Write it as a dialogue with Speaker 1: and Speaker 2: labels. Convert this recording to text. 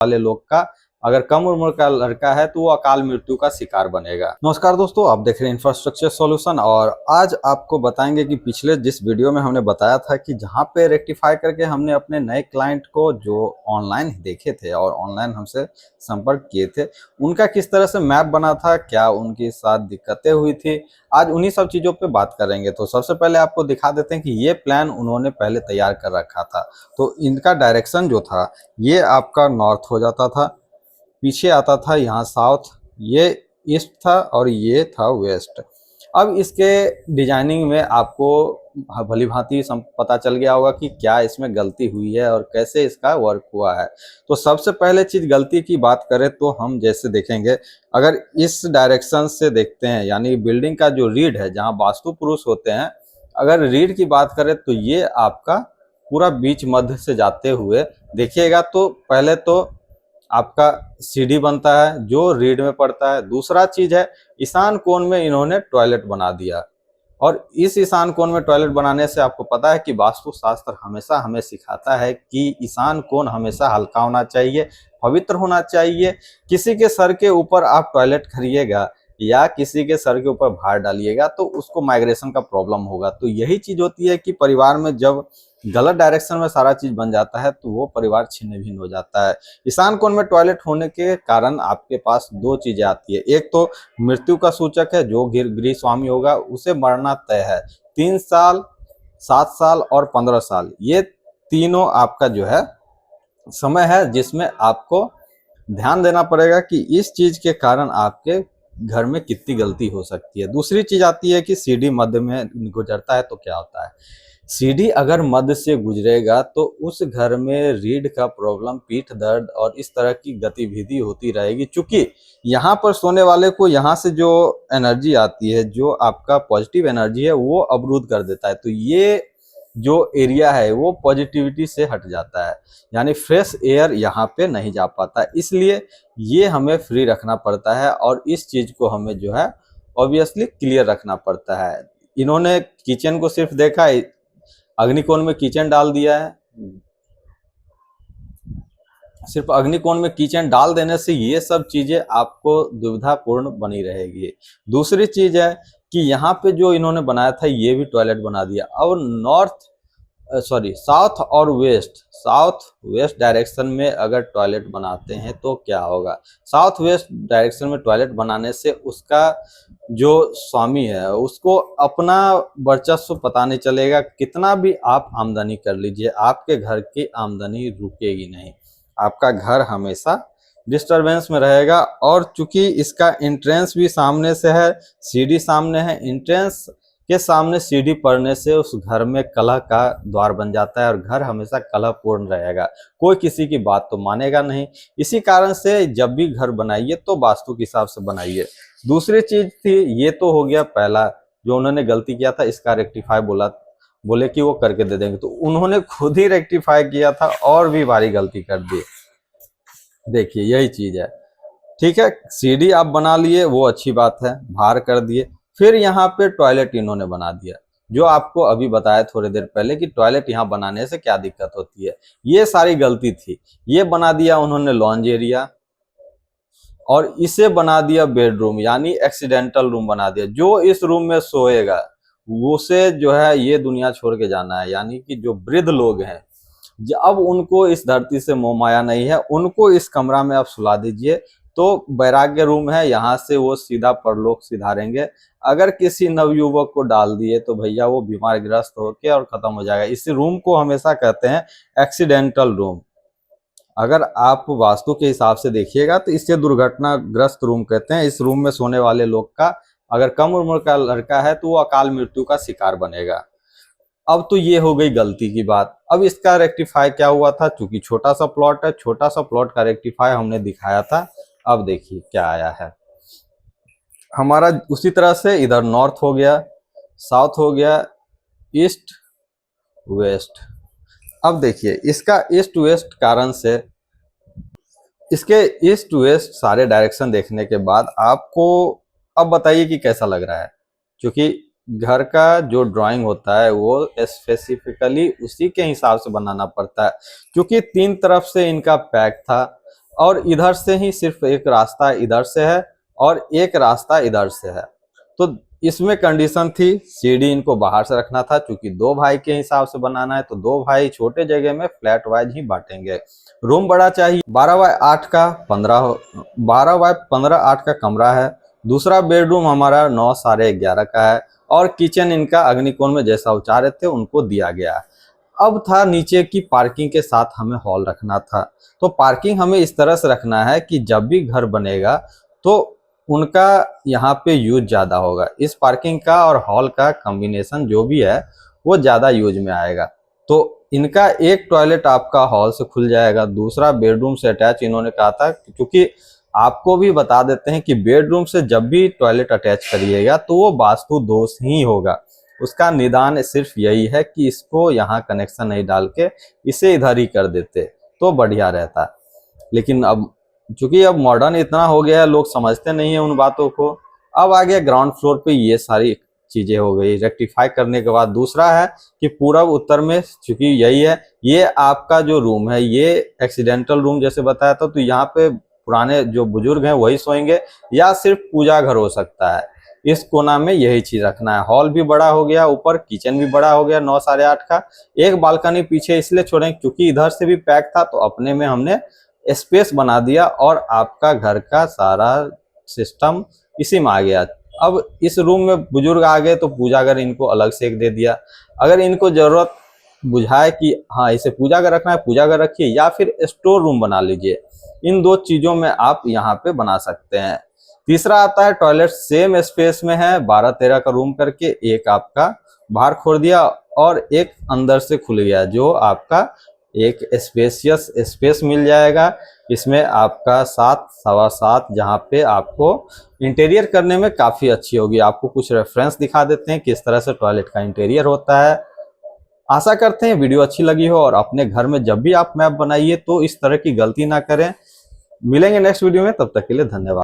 Speaker 1: वाले लोग का अगर कम उम्र का लड़का है तो वो अकाल मृत्यु का शिकार बनेगा। नमस्कार दोस्तों, आप देख रहे हैं इंफ्रास्ट्रक्चर सॉल्यूशन और आज आपको बताएंगे कि पिछले जिस वीडियो में हमने बताया था कि जहां पे रेक्टिफाई करके हमने अपने नए क्लाइंट को जो ऑनलाइन देखे थे और ऑनलाइन हमसे संपर्क किए थे, उनका किस तरह से मैप बना था, क्या उनके साथ दिक्कतें हुई थी, आज उन्हीं सब चीज़ों पे बात करेंगे। तो सबसे पहले आपको दिखा देते हैं कि ये प्लान उन्होंने पहले तैयार कर रखा था। तो इनका डायरेक्शन जो था ये आपका नॉर्थ हो जाता था, पीछे आता था यहाँ साउथ, ये ईस्ट था और ये था वेस्ट। अब इसके डिजाइनिंग में आपको भली भांति पता चल गया होगा कि क्या इसमें गलती हुई है और कैसे इसका वर्क हुआ है। तो सबसे पहले चीज गलती की बात करें तो हम जैसे देखेंगे, अगर इस डायरेक्शन से देखते हैं यानी बिल्डिंग का जो रीढ़ है जहाँ वास्तु पुरुष होते हैं, अगर रीढ़ की बात करें तो ये आपका पूरा बीच मध्य से जाते हुए देखिएगा तो पहले तो आपका सीढ़ी बनता है जो रीढ़ में पड़ता है। दूसरा चीज है ईशान कोण में इन्होंने टॉयलेट बना दिया और इस ईशान कोण में टॉयलेट बनाने से आपको पता है कि वास्तु शास्त्र हमेशा हमें सिखाता है कि ईशान कोण हमेशा हल्का होना चाहिए, पवित्र होना चाहिए। किसी के सर के ऊपर आप टॉयलेट करिएगा या किसी के सर के ऊपर भार डालिएगा तो उसको माइग्रेशन का प्रॉब्लम होगा। तो यही चीज होती है कि परिवार में जब गलत डायरेक्शन में सारा चीज बन जाता है तो वो परिवार छिन्न भिन्न हो जाता है। ईशान कोण में टॉयलेट होने के कारण आपके पास दो चीजें आती है, एक तो मृत्यु का सूचक है, जो गृह स्वामी होगा उसे मरना तय है। 3 साल, 7 साल और 15 साल, ये तीनों आपका जो है समय है जिसमें आपको ध्यान देना पड़ेगा कि इस चीज के कारण आपके घर में कितनी गलती हो सकती है। दूसरी चीज आती है कि सीढ़ी मध्य में गुजरता है तो क्या होता है। सीढ़ी अगर मध्य से गुजरेगा तो उस घर में रीढ़ का प्रॉब्लम, पीठ दर्द और इस तरह की गतिविधि होती रहेगी। चूंकि यहाँ पर सोने वाले को यहाँ से जो एनर्जी आती है, जो आपका पॉजिटिव एनर्जी है, वो अवरुद्ध कर देता है। तो ये जो एरिया है वो पॉजिटिविटी से हट जाता है, यानी फ्रेश एयर यहाँ पे नहीं जा पाता। इसलिए ये हमें फ्री रखना पड़ता है और इस चीज को हमें जो है ऑब्वियसली क्लियर रखना पड़ता है। इन्होंने किचन को सिर्फ देखा, अग्निकोण में किचन डाल दिया है, सिर्फ अग्निकोण में किचन डाल देने से ये सब चीजें आपको दुविधापूर्ण बनी रहेगी। दूसरी चीज है कि यहाँ पे जो इन्होंने बनाया था ये भी टॉयलेट बना दिया। और साउथ और साउथ वेस्ट डायरेक्शन में अगर टॉयलेट बनाते हैं तो क्या होगा। साउथ वेस्ट डायरेक्शन में टॉयलेट बनाने से उसका जो स्वामी है उसको अपना वर्चस्व पता नहीं चलेगा। कितना भी आप आमदनी कर लीजिए, आपके घर की आमदनी रुकेगी नहीं, आपका घर हमेशा डिस्टरबेंस में रहेगा। और चूंकि इसका एंट्रेंस भी सामने से है, सीढ़ी सामने है, एंट्रेंस के सामने सीढ़ी पड़ने से उस घर में कलह का द्वार बन जाता है और घर हमेशा कलहपूर्ण रहेगा, कोई किसी की बात तो मानेगा नहीं। इसी कारण से जब भी घर बनाइए तो वास्तु के हिसाब से बनाइए। दूसरी चीज थी, ये तो हो गया पहला जो उन्होंने गलती किया था, इसका रेक्टिफाई बोले कि वो करके दे देंगे, तो उन्होंने खुद ही रेक्टिफाई किया था और भी भारी गलती कर दी। देखिए यही चीज है। ठीक है, सीढ़ी आप बना लिए वो अच्छी बात है, भार कर दिए, फिर यहाँ पे टॉयलेट इन्होंने बना दिया, जो आपको अभी बताया थोड़ी देर पहले कि टॉयलेट यहाँ बनाने से क्या दिक्कत होती है। ये सारी गलती थी। ये बना दिया उन्होंने लॉन्ज एरिया और इसे बना दिया बेडरूम, यानी एक्सीडेंटल रूम बना दिया। जो इस रूम में सोएगा उसे जो है ये दुनिया छोड़ के जाना है, यानी कि जो वृद्ध लोग हैं अब उनको इस धरती से मोह माया नहीं है, उनको इस कमरा में आप सुला दीजिए तो वैराग्य रूम है, यहाँ से वो सीधा परलोक सिधारेंगे। अगर किसी नवयुवक को डाल दिए तो भैया वो बीमार ग्रस्त होके और खत्म हो जाएगा। इस रूम को हमेशा कहते हैं एक्सीडेंटल रूम। अगर आप वास्तु के हिसाब से देखिएगा तो इसे दुर्घटनाग्रस्त रूम कहते हैं। इस रूम में सोने वाले लोग का अगर कम उम्र का लड़का है तो वो अकाल मृत्यु का शिकार बनेगा। अब तो ये हो गई गलती की बात। अब इसका रेक्टिफाई क्या हुआ था, चूंकि छोटा सा प्लॉट है, छोटा सा प्लॉट का रेक्टिफाई हमने दिखाया था। अब देखिए क्या आया है हमारा। उसी तरह से इधर नॉर्थ हो गया, साउथ हो गया, ईस्ट वेस्ट। अब देखिए इसका ईस्ट वेस्ट कारण से, इसके ईस्ट वेस्ट सारे डायरेक्शन देखने के बाद आपको अब बताइए कि कैसा लग रहा है। क्योंकि घर का जो ड्राइंग होता है वो स्पेसिफिकली उसी के हिसाब से बनाना पड़ता है। क्योंकि 3 तरफ से इनका पैक था, और इधर से ही सिर्फ एक रास्ता इधर से है और एक रास्ता इधर से है। तो इसमें कंडीशन थी सीढ़ी इनको बाहर से रखना था, क्योंकि 2 भाई के हिसाब से बनाना है, तो 2 भाई छोटे जगह में फ्लैट वाइज ही बांटेंगे। रूम बड़ा चाहिए, 12 बाय 8 का 12 बाय 15 8 का कमरा है। दूसरा बेडरूम हमारा 9 साढ़े 11 का है और किचन इनका अग्निकोण में जैसा उचारे थे उनको दिया गया है। अब था नीचे की पार्किंग के साथ हमें हॉल रखना था। तो पार्किंग हमें इस तरह से रखना है कि जब भी घर बनेगा तो उनका यहाँ पे यूज ज़्यादा होगा। इस पार्किंग का और हॉल का कॉम्बिनेशन जो भी है वो ज़्यादा यूज में आएगा। तो इनका एक टॉयलेट आपका हॉल से खुल जाएगा, दूसरा बेडरूम से अटैच इन्होंने कहा था, क्योंकि आपको भी बता देते हैं कि बेडरूम से जब भी टॉयलेट अटैच करिएगा तो वो वास्तु दोष ही होगा। उसका निदान सिर्फ यही है कि इसको यहाँ कनेक्शन नहीं डाल के इसे इधर ही कर देते तो बढ़िया रहता। लेकिन अब चूंकि अब मॉडर्न इतना हो गया है, लोग समझते नहीं है उन बातों को। अब आ गया ग्राउंड फ्लोर पे ये सारी चीजें हो गई रेक्टिफाई करने के बाद। दूसरा है कि पूरब उत्तर में, चूंकि यही है, ये आपका जो रूम है ये एक्सीडेंटल रूम जैसे बताया था, तो यहाँ पे पुराने जो बुजुर्ग हैं वही सोएंगे या सिर्फ पूजा घर हो सकता है। इस कोना में यही चीज रखना है। हॉल भी बड़ा हो गया, ऊपर किचन भी बड़ा हो गया 9 साढ़े 8 का। एक बालकनी पीछे इसलिए छोड़ें क्योंकि इधर से भी पैक था, तो अपने में हमने स्पेस बना दिया और आपका घर का सारा सिस्टम इसी में आ गया। अब इस रूम में बुजुर्ग आ गए तो पूजा घर इनको अलग से एक दे दिया। अगर इनको जरूरत बुझाए कि हाँ इसे पूजा घर रखना है, पूजा घर रखिए, या फिर स्टोर रूम बना लीजिए। इन 2 चीजों में आप यहाँ पे बना सकते हैं। तीसरा आता है टॉयलेट, सेम स्पेस में है, 12-13 का रूम करके एक आपका बाहर खोल दिया और एक अंदर से खुल गया, जो आपका एक स्पेसियस स्पेस मिल जाएगा। इसमें आपका 7-7.25 जहाँ पे आपको इंटीरियर करने में काफ़ी अच्छी होगी। आपको कुछ रेफरेंस दिखा देते हैं किस तरह से टॉयलेट का इंटीरियर होता है। आशा करते हैं वीडियो अच्छी लगी हो और अपने घर में जब भी आप मैप बनाइए तो इस तरह की गलती ना करें। मिलेंगे नेक्स्ट वीडियो में, तब तक के लिए धन्यवाद।